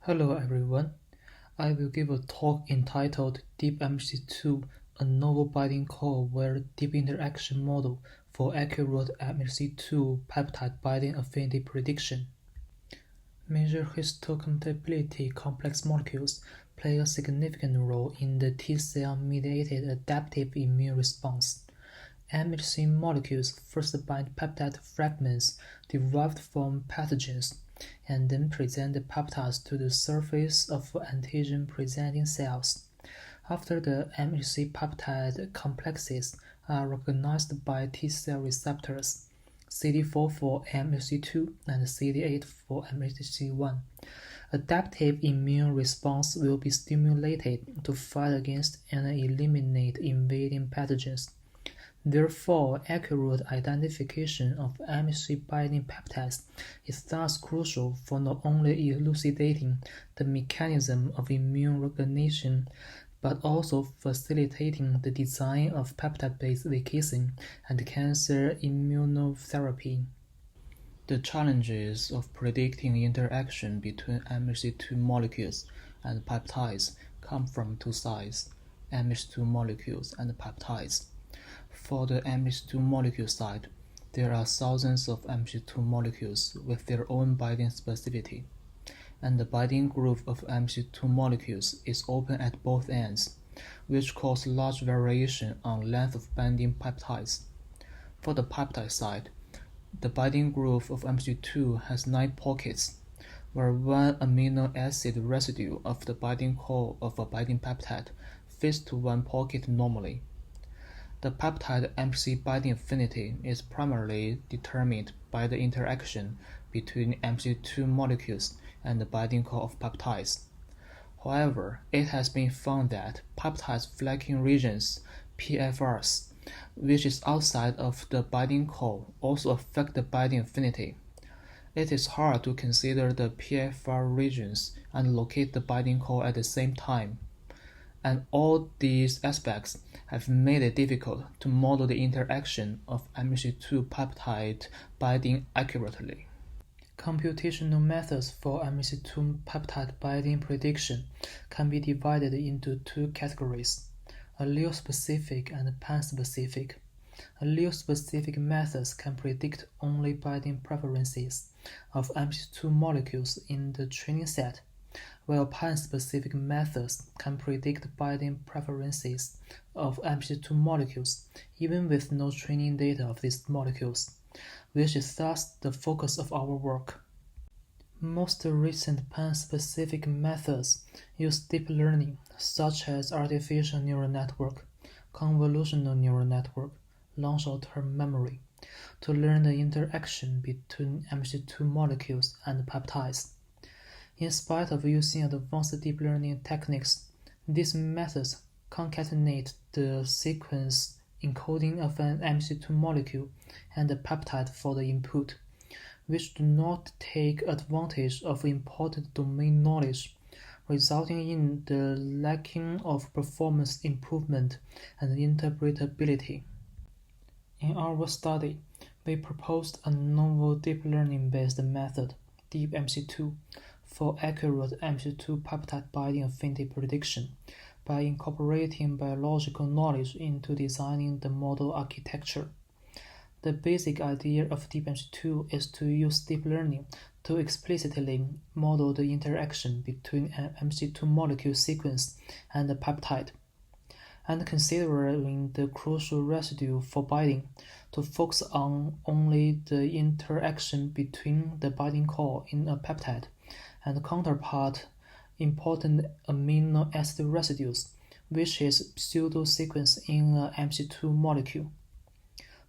Hello everyone. I will give a talk entitled DeepMHCII, a novel binding core-aware deep interaction model for accurate MHC2 peptide binding affinity prediction. Major histocompatibility complex molecules play a significant role in the T-cell-mediated adaptive immune response. MHC molecules first bind peptide fragments derived from pathogens and then present the peptides to the surface of antigen-presenting cells. After the MHC peptide complexes are recognized by T-cell receptors, CD4 for MHC2 and CD8 for MHC1, adaptive immune response will be stimulated to fight against and eliminate invading pathogens. Therefore, accurate identification of MHC-binding peptides is thus crucial for not only elucidating the mechanism of immune recognition, but also facilitating the design of peptide-based vaccine and cancer immunotherapy. The challenges of predicting interaction between MHC2 molecules and peptides come from two sides: MHC2 molecules and peptides. For the MHC2 molecule side, there are thousands of MHC2 molecules with their own binding specificity, and the binding groove of MHC2 molecules is open at both ends, which cause large variation on length of binding peptides. For the peptide side, the binding groove of MHC2 has 9 pockets, where one amino acid residue of the binding core of a binding peptide fits to one pocket normally. The peptide MHC binding affinity is primarily determined by the interaction between MHC2 molecules and the binding core of peptides. However, it has been found that peptide flanking regions, PFRs, which is outside of the binding core, also affect the binding affinity. It is hard to consider the PFR regions and locate the binding core at the same time, and all these aspects have made it difficult to model the interaction of MHC2 peptide binding accurately. Computational methods for MHC2 peptide binding prediction can be divided into two categories: allele-specific and pan-specific. Allele-specific methods can predict only binding preferences of MHC2 molecules in the training set, while pan-specific methods can predict binding preferences of MHC2 molecules even with no training data of these molecules, which is thus the focus of our work. Most recent pan-specific methods use deep learning, such as artificial neural network, convolutional neural network, long short-term memory, to learn the interaction between MHC2 molecules and peptides. In spite of using advanced deep learning techniques, these methods concatenate the sequence encoding of an MHC2 molecule and a peptide for the input, which do not take advantage of important domain knowledge, resulting in the lacking of performance improvement and interpretability. In our study, we proposed a novel deep learning-based method, DeepMHCII, for accurate MHC2 peptide binding affinity prediction by incorporating biological knowledge into designing the model architecture. The basic idea of DeepMHCII is to use deep learning to explicitly model the interaction between an MHC2 molecule sequence and a peptide, and considering the crucial residue for binding, to focus on only the interaction between the binding core in a peptide and counterpart important amino acid residues, which is pseudo-sequence in a MHC2 molecule.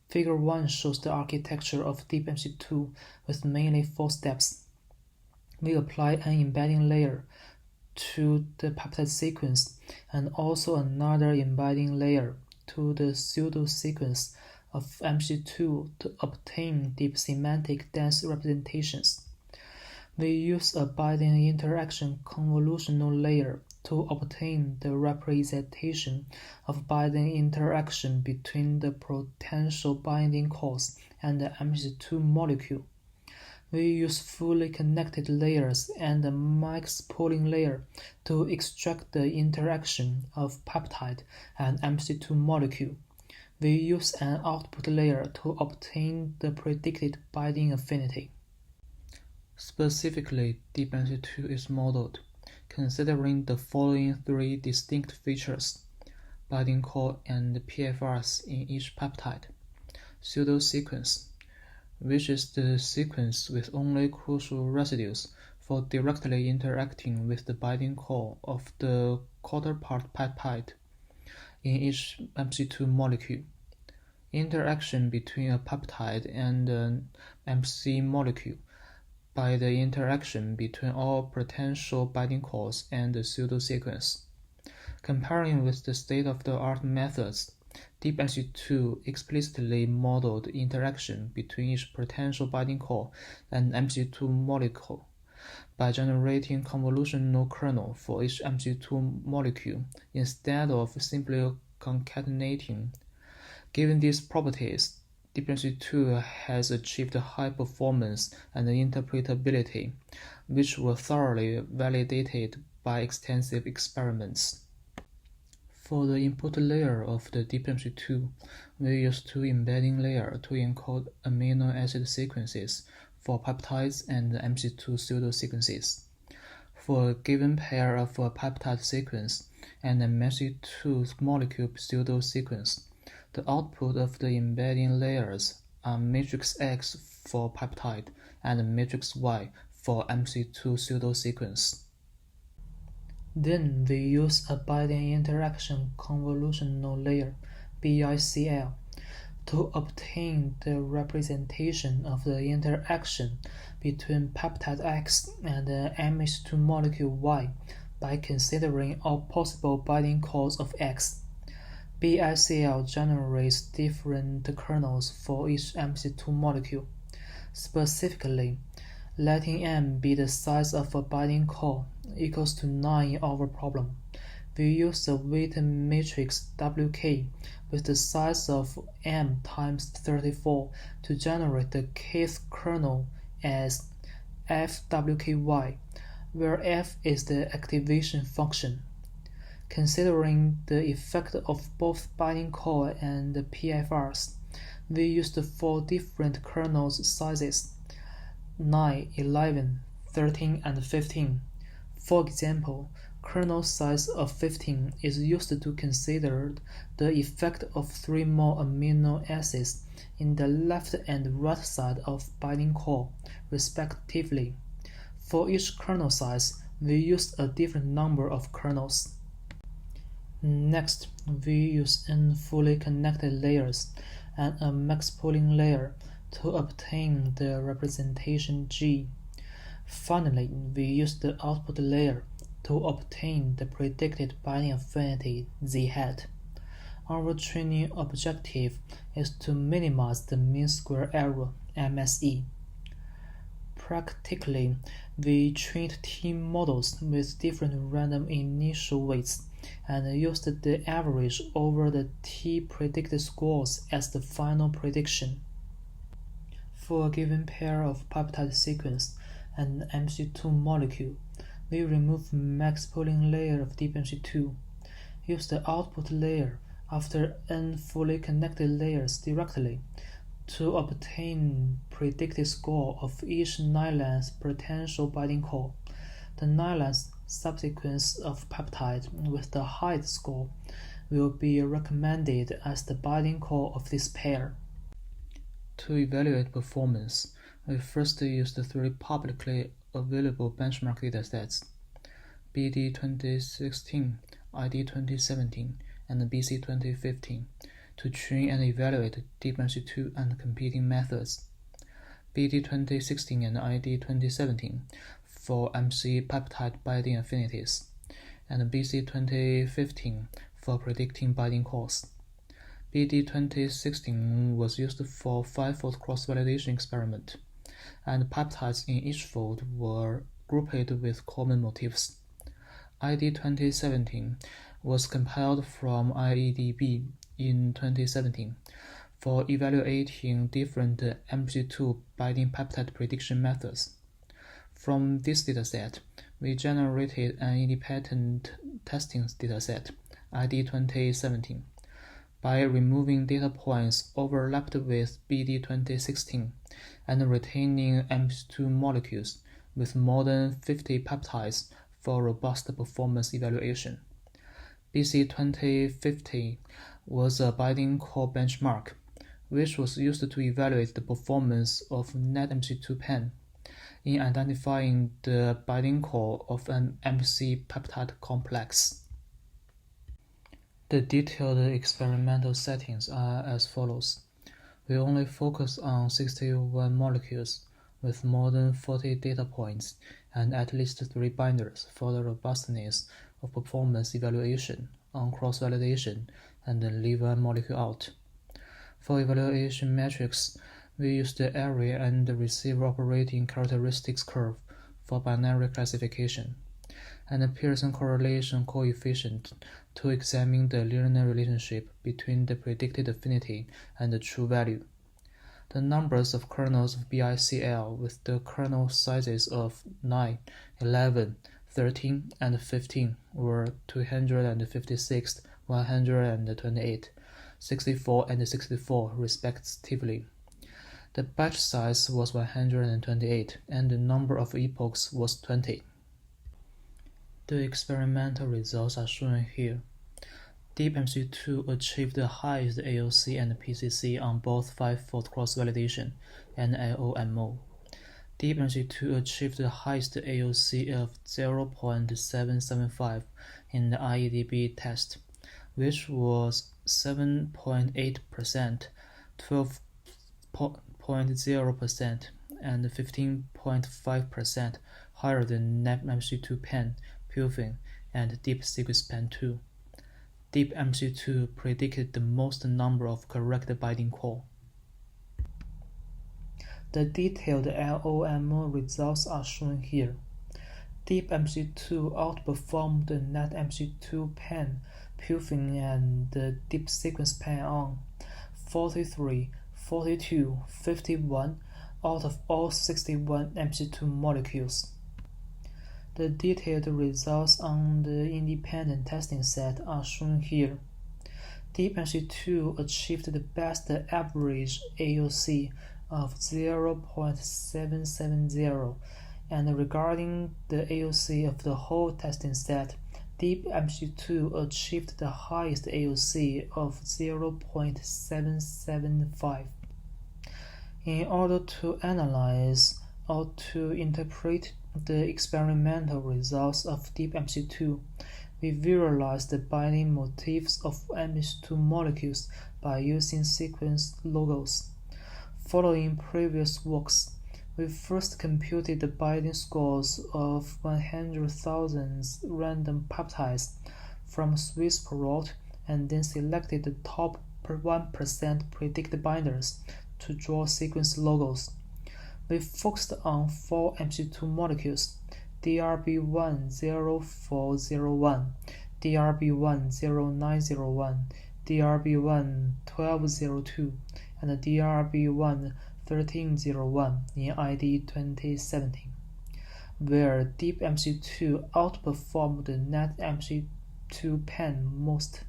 Figure 1 shows the architecture of DeepMHCII with mainly 4 steps. We apply an embedding layer to the peptide sequence and also another embedding layer to the pseudo-sequence of MHC2 to obtain deep semantic dense representations. We use a binding interaction convolutional layer to obtain the representation of binding interaction between the potential binding cores and the MHC2 molecule. we use fully connected layers and a max pooling layer to extract the interaction of peptide and MC2 molecule. We use an output layer to obtain the predicted binding affinity. Specifically, DeepMHCII is modeled, considering the following three distinct features: binding core and PFRs in each peptide, pseudo-sequence, which is the sequence with only crucial residues for directly interacting with the binding core of the counterpart peptide in each MC2 molecule, interaction between a peptide and an MC molecule by the interaction between all potential binding cores and the pseudo-sequence. Comparing with the state-of-the-art methods, DeepMHCII explicitly modeled interaction between each potential binding core and MC2 molecule by generating convolutional kernel for each MC2 molecule instead of simply concatenating. Given these properties, DeepMHCII has achieved high performance and interpretability, which were thoroughly validated by extensive experiments. For the input layer of the DeepMHCII, we use two embedding layers to encode amino acid sequences for peptides and MC2 pseudo-sequences. For a given pair of a peptide sequence and a MC2 molecule pseudo-sequence, the output of the embedding layers are matrix X for peptide and matrix Y for MC2 pseudo-sequence. Then we use a binding interaction convolutional layer, BICL, to obtain the representation of the interaction between peptide X and the MC2 molecule Y by considering all possible binding cores of X. BICL generates different kernels for each MC2 molecule. Specifically, letting M be the size of a binding core equals to 9 in our problem. We use the weighted matrix WK with the size of M times 34 to generate the kth kernel as FWKY, where F is the activation function. Considering the effect of both binding core and the PFRs, we used 4 different kernel sizes: 9, 11, 13, and 15. For example, kernel size of 15 is used to consider the effect of 3 more amino acids in the left and right side of binding core, respectively. For each kernel size, we used a different number of kernels. Next, we use n fully connected layers and a max pooling layer to obtain the representation G. Finally, we use the output layer to obtain the predicted binding affinity Z hat. Our training objective is to minimize the mean square error MSE. Practically, we trained T models with different random initial weights and used the average over the T predicted scores as the final prediction. For a given pair of peptide sequence and MC2 molecule, we remove max pooling layer of DeepMHCII, use the output layer after n fully connected layers directly to obtain predicted score of each 9-length potential binding core. The 9-length subsequence of peptide with the highest score will be recommended as the binding core of this pair. To evaluate performance, we first use the 3 publicly available benchmark datasets: BD 2016, ID 2017, and BC 2015, to train and evaluate DeepMHCII and competing methods. BD 2016 and ID 2017 for MC peptide binding affinities, and BC 2015 for predicting binding cores. BD 2016 was used for 5-fold cross-validation experiment, and peptides in each fold were grouped with common motifs. ID 2017 was compiled from IEDB in 2017 for evaluating different MHC2 binding peptide prediction methods. From this dataset, we generated an independent testing dataset, ID 2017, by removing data points overlapped with BD 2016 and retaining MHC2 molecules with more than 50 peptides for robust performance evaluation. BC 2050 was a binding core benchmark, which was used to evaluate the performance of NET-MHC2 PEN in identifying the binding core of an MHC peptide complex. The detailed experimental settings are as follows. We only focus on 61 molecules with more than 40 data points and at least 3 binders for the robustness of performance evaluation on cross-validation and leave one molecule out. For evaluation metrics, we use the area and the receiver operating characteristics curve for binary classification, and the Pearson correlation coefficient to examine the linear relationship between the predicted affinity and the true value. The numbers of kernels of BICL with the kernel sizes of 9, 11, 13, and 15 were 256, 128, 64, and 64 respectively. The batch size was 128, and the number of epochs was 20. The experimental results are shown here. DeepMHCII achieved the highest AOC and PCC on both 5-fold cross-validation and LOMO. DeepMHCII achieved the highest AOC of 0.775 in the IEDB test, which was 7.8%, 12.0%, and 15.5% higher than NET-MHC2 PEN, Pufin, and DeepSequence PEN 2. DeepMHCII predicted the most number of correct binding core. The detailed LOMO results are shown here. DeepMHCII outperformed the NET-MHC2 PEN, Pufin, and the DeepSequence PEN on 43, 42, 51 out of all 61 MHC2 molecules. The detailed results on the independent testing set are shown here. DeepMHCII achieved the best average AOC of 0.770, and regarding the AOC of the whole testing set, DeepMHCII achieved the highest AOC of 0.775. In order to analyze or to interpret the experimental results of DeepMHCII, we visualize the binding motifs of MHC2 molecules by using sequence logos. Following previous works, we first computed the binding scores of 100,000 random peptides from Swiss prot and then selected the top 1% predicted binders to draw sequence logos. We focused on 4 MHC2 molecules, DRB10401, DRB10901, DRB11202, and DRB11301 in ID 2017, where DeepMHCII outperformed the NET-MHC2 PEN most.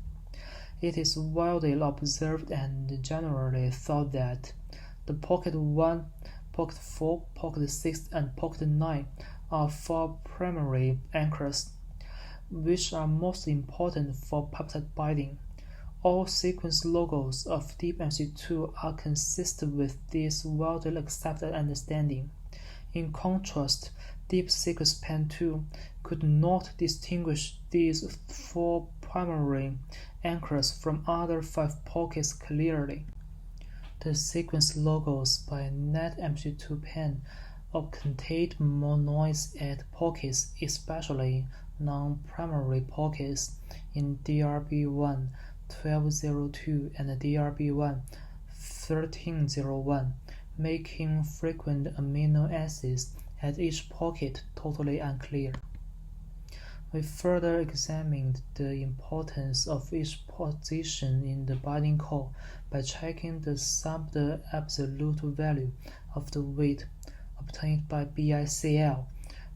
It is widely observed and generally thought that the Pocket 1, Pocket 4, Pocket 6, and Pocket 9 are 4 primary anchors, which are most important for peptide binding. All sequence logos of DeepMHCII are consistent with this widely accepted understanding. In contrast, DeepSequence PEN 2 could not distinguish these 4 primary anchors from other 5 pockets clearly. The sequence logos by NET-MHC2 PEN contained more noise at pockets, especially non-primary pockets in DRB1 1202 and DRB1 1301, making frequent amino acids at each pocket totally unclear. We further examined the importance of each position in the binding core by checking the absolute value of the weight obtained by BICL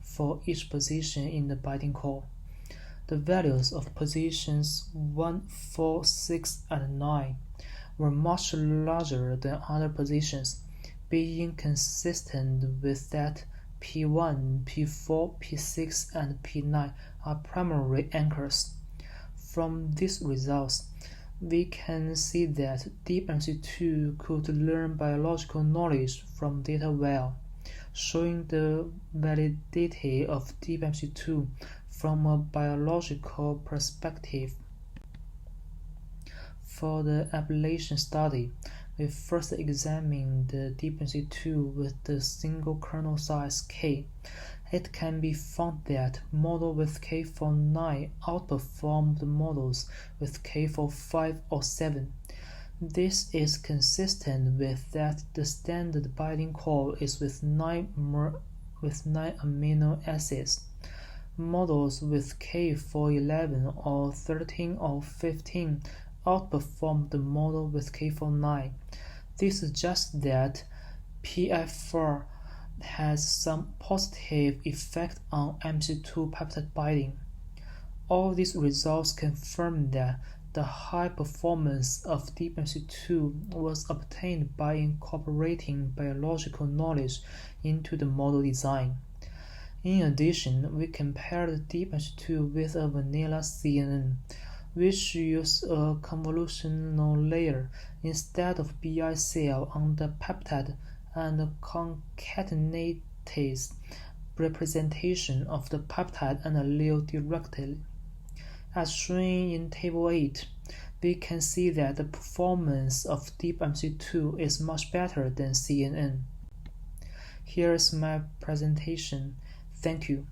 for each position in the binding core. The values of positions 1, 4, 6, and 9 were much larger than other positions, being consistent with that P1, P4, P6, and P9 are primary anchors. From these results, we can see that DeepMHCII could learn biological knowledge from data well, showing the validity of DeepMHCII from a biological perspective. For the ablation study, we first examined the DeepMHCII with the single kernel size K. It can be found that models with K for 9 outperform the models with K for 5 or 7. This is consistent with that the standard binding core is with 9 amino acids. Models with K for 11 or 13 or 15 outperform the model with K for 9. This suggests that PI4 has some positive effect on II-peptide binding. All these results confirm that the high performance of DeepMHCII was obtained by incorporating biological knowledge into the model design. In addition, we compared DeepMHCII with a vanilla CNN, which used a convolutional layer instead of BICL on the peptide and concatenated representation of the peptide and allele directly. As shown in Table 8, we can see that the performance of DeepMHCII is much better than CNN. Here is my presentation. Thank you.